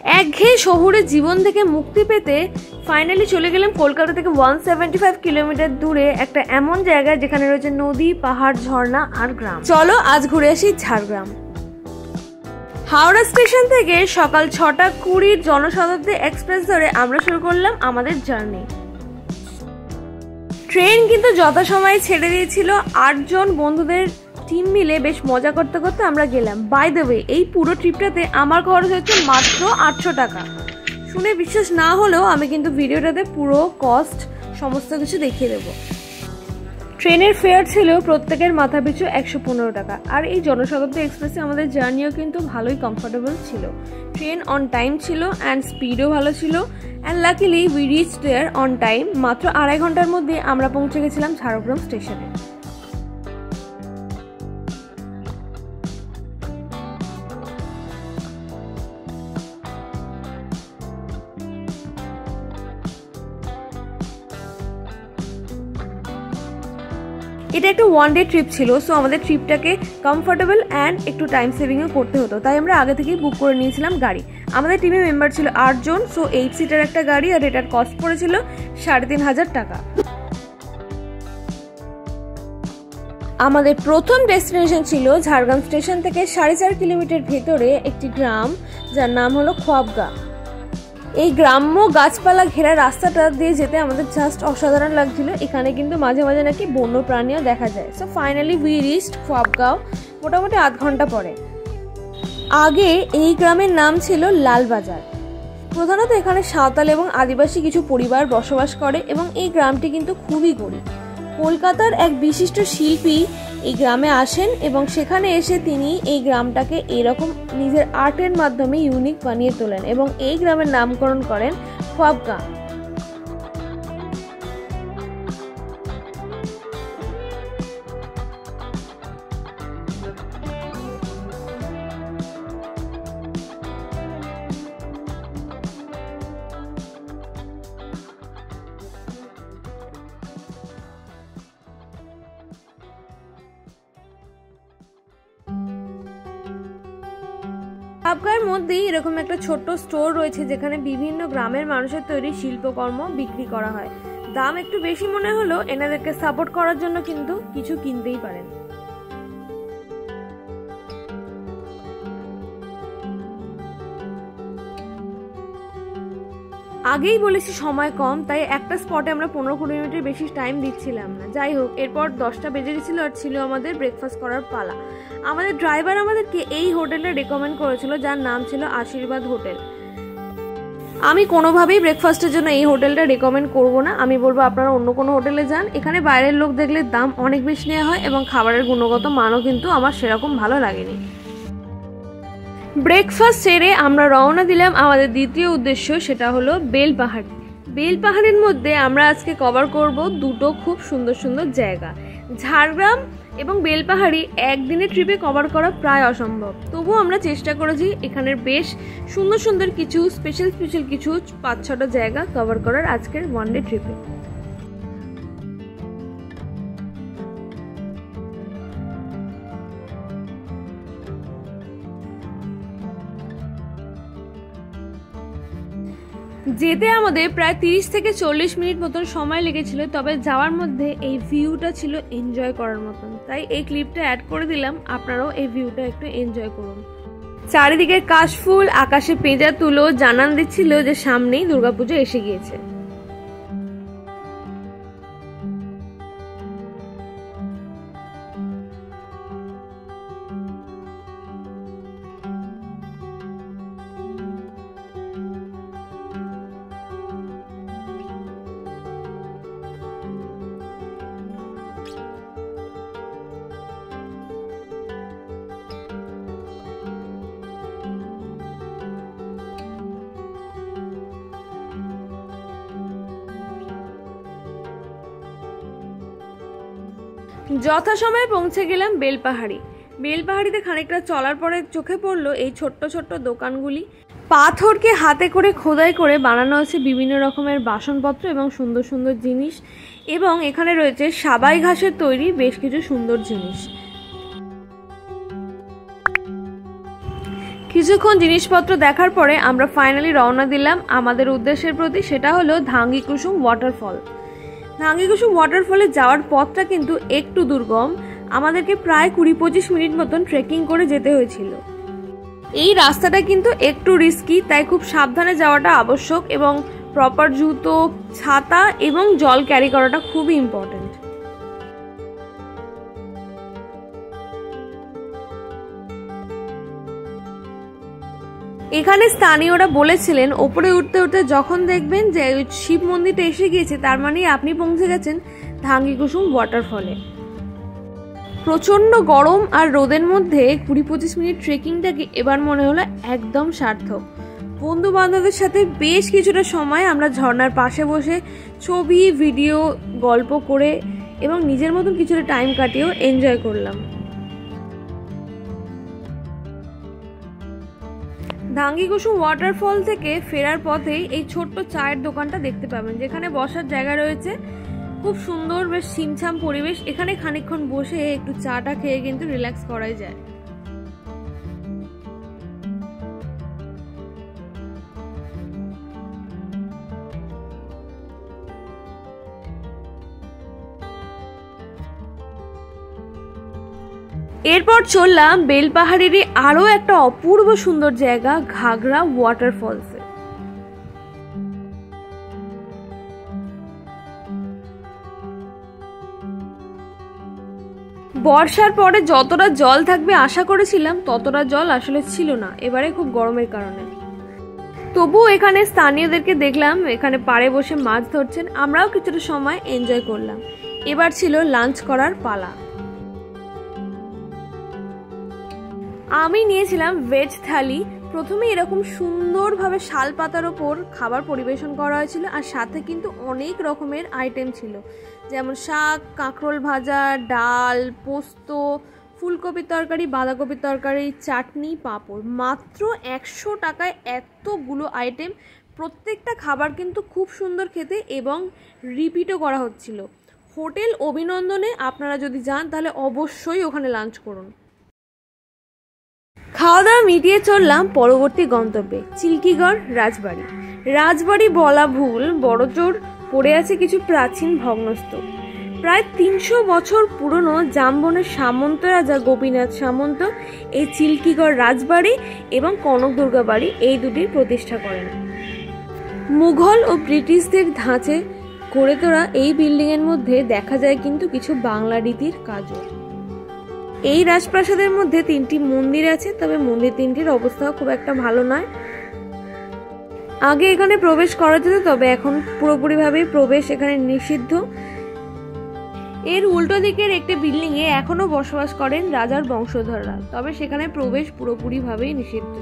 একঘেয়ে শহুরে জীবন থেকে মুক্তি পেতে ফাইনালি চলে গেলাম কলকাতা থেকে 175 কিলোমিটার দূরে একটা এমন জায়গায় যেখানে রয়েছে নদী, পাহাড়, ঝর্ণা আর গ্রাম। চলো আজ ঘুরে আসি ঝাড়গ্রাম। হাওড়া স্টেশন থেকে সকাল 6:20 জনশতাব্দী এক্সপ্রেস ধরে আমরা শুরু করলাম আমাদের জার্নি। ট্রেন কিন্তু যথাসময়ে ছেড়ে দিয়েছিল। 8 জন বন্ধুদের টিম মিলে বেশ মজা করতে করতে আমরা গেলাম। বাই দ্য ওয়ে, এই পুরো ট্রিপটাতে আমার খরচ হচ্ছে মাত্র 800 টাকা। শুনে বিশ্বাস না হলেও আমি কিন্তু ভিডিওটাতে পুরো কস্ট সমস্ত কিছু দেখিয়ে দেবো। ট্রেনের ফেয়ার ছিল প্রত্যেকের মাথা পিছু 115 টাকা। আর এই জনশতাব্দী এক্সপ্রেসে আমাদের জার্নিও কিন্তু ভালোই কমফোর্টেবল ছিল। ট্রেন অন টাইম ছিল অ্যান্ড স্পিডও ভালো ছিল। And luckily we reach there on time. মাত্র 2.5 ঘন্টার মধ্যে আমরা পৌঁছে গেছিলাম ঝাড়গ্রাম স্টেশনে। এটা একটা ওয়ান ডে ট্রিপ ছিল, সো আমাদের ট্রিপটাকে কমফোর্টেবল অ্যান্ড একটু টাইম সেভিংও করতে হতো, তাই আমরা আগে থেকেই বুক করে নিয়েছিলাম গাড়ি। আমাদের টিমে মেম্বার ছিল 8 জন, সো 8 সিটার একটা গাড়ি, আর এটার কস্ট পড়েছিল 3500 টাকা। আমাদের প্রথম ডেস্টিনেশন ছিল ঝাড়গ্রাম স্টেশন থেকে 4.5 কিলোমিটার ভেতরে একটি গ্রাম, যার নাম হলো খোয়াবগা। এই গ্রাম্য গাছপালা ঘেরা রাস্তাটা দিয়ে যেতে আমাদের জাস্ট অসাধারণ লাগছিল। এখানে কিন্তু মাঝে মাঝে নাকি বন্য প্রাণীও দেখা যায়। সো ফাইনালি উই রিচড খোয়াবগাঁও মোটামুটি 8 ঘন্টা পরে। আগে এই গ্রামের নাম ছিল লালবাজার। প্রধানত এখানে সাঁওতাল এবং আদিবাসী কিছু পরিবার বসবাস করে এবং এই গ্রামটি কিন্তু খুবই গরিব। কলকাতার এক বিশিষ্ট শিল্পী এই গ্রামে আসেন এবং সেখানে এসে তিনি এই গ্রামটাকে এরকম নিজের আর্টের মাধ্যমে ইউনিক বানিয়ে তোলেন এবং এই গ্রামের নামকরণ করেন খোয়াবগা। খোয়াবগাঁর মধ্যেই এরকম একটা ছোট্ট স্টোর রয়েছে যেখানে বিভিন্ন গ্রামের মানুষের তৈরি শিল্পকর্ম বিক্রি করা হয়। দাম একটু বেশি মনে হলেও এনাদেরকে সাপোর্ট করার জন্য কিন্তু কিছু কিনতেই পারেন। আগেই বলেছি সময় কম, তাই একটা স্পটে আমরা 15-20 মিনিটের বেশি টাইম দিচ্ছিলাম না। যাই হোক, এরপর 10টা বেজে গেছিল আর ছিল আমাদের ব্রেকফাস্ট করার পালা। আমাদের ড্রাইভার আমাদেরকে এই হোটেলটা রেকমেন্ড করেছিল, যার নাম ছিল আশীর্বাদ হোটেল। আমি কোনোভাবেই ব্রেকফাস্টের জন্য এই হোটেলটা রেকমেন্ড করব না। আমি বলবো আপনারা অন্য কোনো হোটেলে যান। এখানে বাইরের লোক দেখলে দাম অনেক বেশি নেওয়া হয় এবং খাবারের গুণগত মানও কিন্তু আমার সেরকম ভালো লাগেনি। ব্রেকফাস্ট সেরে আমরা রওনা দিলাম আমাদের দ্বিতীয় উদ্দেশ্য, সেটা হলো বেলপাহাড়ি। বেলপাহাড়ির মধ্যে আমরা আজকে কভার করব দুটো খুব সুন্দর সুন্দর জায়গা। ঝাড়গ্রাম এবং বেলপাহাড়ি একদিনের ট্রিপে কভার করা প্রায় অসম্ভব, তবুও আমরা চেষ্টা করেছি এখানের বেশ সুন্দর সুন্দর কিছু স্পেশাল কিছু 5-6টা জায়গা কভার করার আজকের ওয়ান ডে ট্রিপে। যেতে আমাদের প্রায় 30 থেকে 40 মিনিট মতন সময় লেগেছিল, তবে যাওয়ার মধ্যে এই ভিউটা ছিল এনজয় করার মতন, তাই এই ক্লিপটা অ্যাড করে দিলাম। আপনারাও এই ভিউটা একটু এনজয় করুন। চারিদিকে কাশফুল, আকাশে পেঁজা তুলো জানান দিচ্ছিল যে সামনেই দুর্গাপুজো এসে গিয়েছে। যথাসময়ে পৌঁছে গেলাম বেলপাহাড়ি। বেলপাহাড়িতে খানিকটা চলার পরে চোখে পড়লো এই ছোট্ট ছোট্ট দোকানগুলি। পাথরকে হাতে করে খোদাই করে বানানো আছে বিভিন্ন রকমের বাসনপত্র এবং সুন্দর সুন্দর জিনিস, এবং এখানে রয়েছে সাবাই ঘাসের তৈরি বেশ কিছু সুন্দর জিনিস। কিছুক্ষণ জিনিসপত্র দেখার পরে আমরা ফাইনালি রওনা দিলাম আমাদের উদ্দেশ্যের প্রতি, সেটা হলো ধাঙ্গি কুসুম ওয়াটারফল। ধাঙ্গি কুসুম ওয়াটারফলে যাওয়ার পথটা কিন্তু একটু দুর্গম, আমাদেরকে প্রায় 20-25 মিনিট মতন ট্রেকিং করে যেতে হয়েছিল। এই রাস্তাটা কিন্তু একটু রিস্কি, তাই খুব সাবধানে যাওয়াটা আবশ্যক এবং প্রপার জুতো, ছাতা এবং জল ক্যারি করাটা খুবই ইম্পর্টেন্ট। এখানে স্থানীয়রা বলেছিলেন ওপরে উঠতে উঠতে যখন দেখবেন যে শিব মন্দিরটা এসে গিয়েছে, তার মানে আপনি পৌঁছে গেছেন ধাঙ্গি কুসুম ওয়াটারফলে। প্রচন্ড গরম আর রোদের মধ্যে 20-25 মিনিট ট্রেকিংটাকে এবার মনে হলো একদম সার্থক। বন্ধু বান্ধবদের সাথে বেশ কিছুটা সময় আমরা ঝর্ণার পাশে বসে ছবি, ভিডিও, গল্প করে এবং নিজের মতন কিছুটা টাইম কাটিয়েও এনজয় করলাম। ধাঙ্গি কুসুম ওয়াটারফল থেকে ফেরার পথেই এই ছোট্ট চায়ের দোকানটা দেখতে পাবেন, যেখানে বসার জায়গা রয়েছে। খুব সুন্দর, বেশ ছিমছাম পরিবেশ। এখানে খানিকক্ষণ বসে একটু চাটা খেয়ে কিন্তু রিল্যাক্স করাই যায়। এরপর চললাম বেলপাহাড়িরই আরো একটা অপূর্ব সুন্দর জায়গা ঘাগরা ওয়াটারফলসে। বর্ষার পরে যতটা জল থাকবে আশা করেছিলাম ততটা জল আসলে ছিল না এবারে, খুব গরমের কারণে। তবুও এখানে স্থানীয়দেরকে দেখলাম এখানে পাড়ে বসে মাছ ধরছেন, আমরাও কিছুটা সময় এনজয় করলাম। এবার ছিল লাঞ্চ করার পালা। আমি নিয়েছিলাম ভেজ থালি। প্রথমে এরকম সুন্দরভাবে শাল পাতার ওপর খাবার পরিবেশন করা হয়েছিল, আর সাথে কিন্তু অনেক রকমের আইটেম ছিল, যেমন শাক, কাঁকরোল ভাজা, ডাল, পোস্ত, ফুলকপির তরকারি, বাঁধাকপির তরকারি, চাটনি, পাঁপড়। মাত্র 100 টাকায় এতগুলো আইটেম। প্রত্যেকটা খাবার কিন্তু খুব সুন্দর খেতে এবং রিপিটও করা হচ্ছিল। হোটেল অভিনন্দনে আপনারা যদি যান তাহলে অবশ্যই ওখানে লাঞ্চ করুন। খাওয়া দাওয়া মিটিয়ে চললাম পরবর্তী গন্তব্যে, চিল্কিগড় রাজবাড়ি। রাজবাড়ি বলা ভুল, বড়জোর পড়ে আছে কিছু প্রাচীন ভগ্নস্তূপ। প্রায় 300 বছর পুরনো জামবনের সামন্ত রাজা গোপীনাথ সামন্ত এই চিল্কিগড় রাজবাড়ি এবং কনক দুর্গা বাড়ি এই দুটির প্রতিষ্ঠা করেন। মুঘল ও ব্রিটিশদের ধাঁচে গড়ে তোলা এই বিল্ডিং এর মধ্যে দেখা যায় কিন্তু কিছু বাংলা রীতির কাজও। এই রাজপ্রাসাদের মধ্যে 3টি মন্দির আছে, তবে মন্দির 3টির অবস্থা খুব একটা ভালো নয়। আগে এখানে প্রবেশ করা যেত, তবে এখন পুরোপুরিভাবে প্রবেশ এখানে নিষিদ্ধ। এর উল্টো দিকের একটি বিল্ডিং এ এখনো বসবাস করেন রাজার বংশধররা, তবে সেখানে প্রবেশ পুরোপুরিভাবেই নিষিদ্ধ।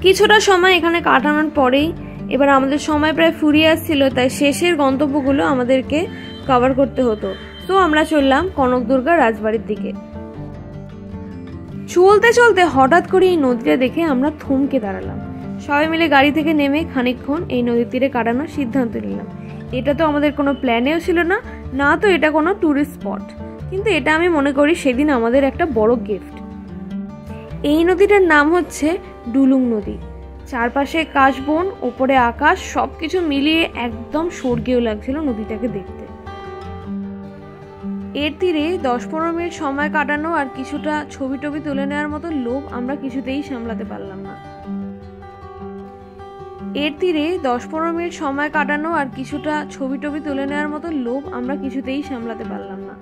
কিছুটা সময় এখানে কাটানোর পরেই এবার আমাদের সময় প্রায় ফুরিয়ে আসছিল, তাই শেষের গন্তব্যগুলো আমাদেরকে কভার করতে হতো। তো আমরা চললাম কনক দুর্গা রাজবাড়ির দিকে। চলতে চলতে হঠাৎ করে এই নদীটা দেখে আমরা থমকে দাঁড়ালাম। সবাই মিলে গাড়ি থেকে নেমে খানিকক্ষণ এই নদীর তীরে কাটানোর সিদ্ধান্ত নিলাম। এটা তো আমাদের কোনো প্ল্যানেও ছিল না, না তো এটা কোনো ট্যুরিস্ট স্পট, কিন্তু এটা আমি মনে করি সেদিন আমাদের একটা বড় গিফট। এই নদীটার নাম হচ্ছে ডুলুং নদী। চারপাশে কাশবন, ওপরে আকাশ, সবকিছু মিলিয়ে একদম স্বর্গীয় লাগছিল নদীটাকে দেখতে। এর তীরে 10-15 মিনিট সময় কাটানো আর কিছুটা ছবি টবি তুলে নেওয়ার মতো লোভ আমরা কিছুতেই সামলাতে পারলাম না। এর তীরে 10-15 মিনিট সময় কাটানো আর কিছুটা ছবি টবি তুলে নেওয়ার মতো লোভ আমরা কিছুতেই সামলাতে পারলাম না।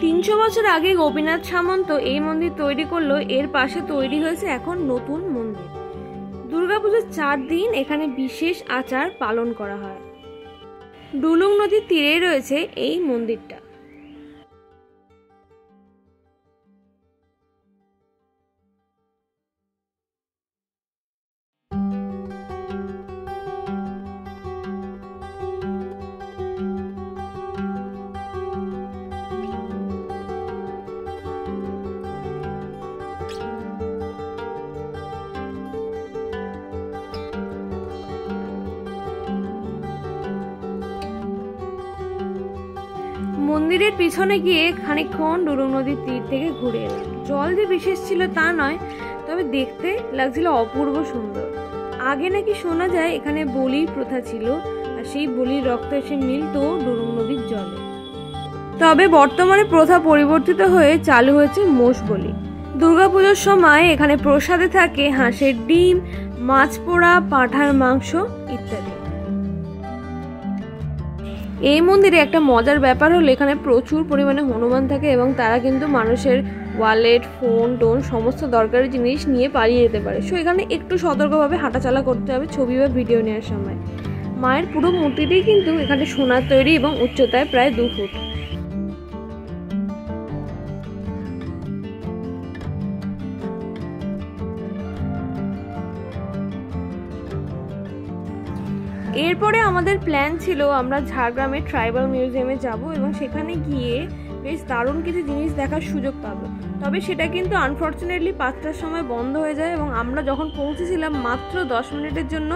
300 বছর আগে গোপীনাথ সামন্ত এই মন্দির তৈরি করলো, এর পাশে তৈরি হয়েছে এখন নতুন মন্দির। দুর্গাপুজোর 4 দিন এখানে বিশেষ আচার পালন করা হয়। ডুলুং নদীর তীরেই রয়েছে এই মন্দিরটা। মন্দিরের পিছনে গিয়ে খানিকক্ষণ ডুরুং নদীর তীর থেকে ঘুরে এলাম। জল যে বিশেষ ছিল তা নয়, তবে দেখতে লাগছিল অপূর্ব সুন্দর। আগে নাকি শোনা যায় এখানে বলির প্রথা ছিল, আর সেই বলির রক্ত এসে মিলতো ডুরুং নদীর জলে। তবে বর্তমানে প্রথা পরিবর্তিত হয়ে চালু হয়েছে মোষ বলি। দুর্গাপুজোর সময় এখানে প্রসাদে থাকে হাঁসের ডিম, মাছ পোড়া, পাঁঠার মাংস ইত্যাদি। এই মন্দিরে একটা মজার ব্যাপার হলো এখানে প্রচুর পরিমাণে হনুমান থাকে এবং তারা কিন্তু মানুষের ওয়ালেট, ফোন টোন সমস্ত দরকারি জিনিস নিয়ে পালিয়ে যেতে পারে। সো এখানে একটু সতর্কভাবে হাঁটাচলা করতে হবে ছবি বা ভিডিও নেওয়ার সময়। মায়ের পুরো মূর্তিটি কিন্তু এখানে সোনার তৈরি এবং উচ্চতায় প্রায় 2 ফুট। এরপরে আমাদের প্ল্যান ছিল আমরা ঝাড়গ্রামের ট্রাইবাল মিউজিয়ামে যাব এবং সেখানে গিয়ে বেশ দারুণ কিছু জিনিস দেখার সুযোগ পাবো। তবে সেটা কিন্তু আনফর্চুনেটলি 5টার সময় বন্ধ হয়ে যায় এবং আমরা যখন পৌঁছেছিলাম মাত্র 10 মিনিটের জন্য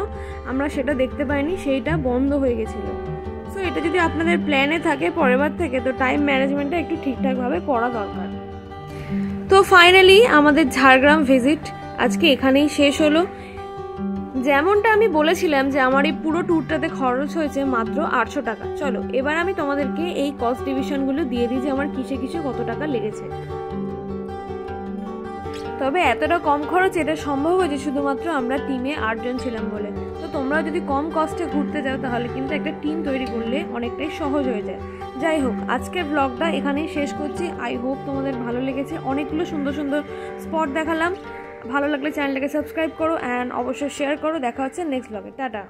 আমরা সেটা দেখতে পাইনি, সেইটা বন্ধ হয়ে গেছিলো। সো এটা যদি আপনাদের প্ল্যানে থাকে পরেরবার থেকে, তো টাইম ম্যানেজমেন্টটা একটু ঠিকঠাকভাবে করা দরকার। তো ফাইনালি আমাদের ঝাড়গ্রাম ভিজিট আজকে এখানেই শেষ হলো। যেমনটা আমি বলেছিলাম যে আমার এই পুরো ট্যুরটাতে খরচ হয়েছে মাত্র 800 টাকা। চলো এবার আমি তোমাদেরকে এই কস্ট ডিভিশনগুলো দিয়ে দিই যে আমার কিসে কিসে কত টাকা লেগেছে। তবে এতটা কম খরচ এটা সম্ভব হয়েছে শুধুমাত্র আমরা টিমে 8 জন ছিলাম বলে। তো তোমরা যদি কম কস্টে ঘুরতে যাও তাহলে কিন্তু একটা টিম তৈরি করলে অনেকটাই সহজ হয়ে যায়। যাই হোক, আজকের ব্লগটা এখানেই শেষ করছি। আই হোপ তোমাদের ভালো লেগেছে। অনেকগুলো সুন্দর সুন্দর স্পট দেখালাম। ভালো লাগলে চ্যানেলটাকে সাবস্ক্রাইব করো অ্যান্ড অবশ্যই শেয়ার করো। দেখা হচ্ছে নেক্সট ব্লগে। টাটা।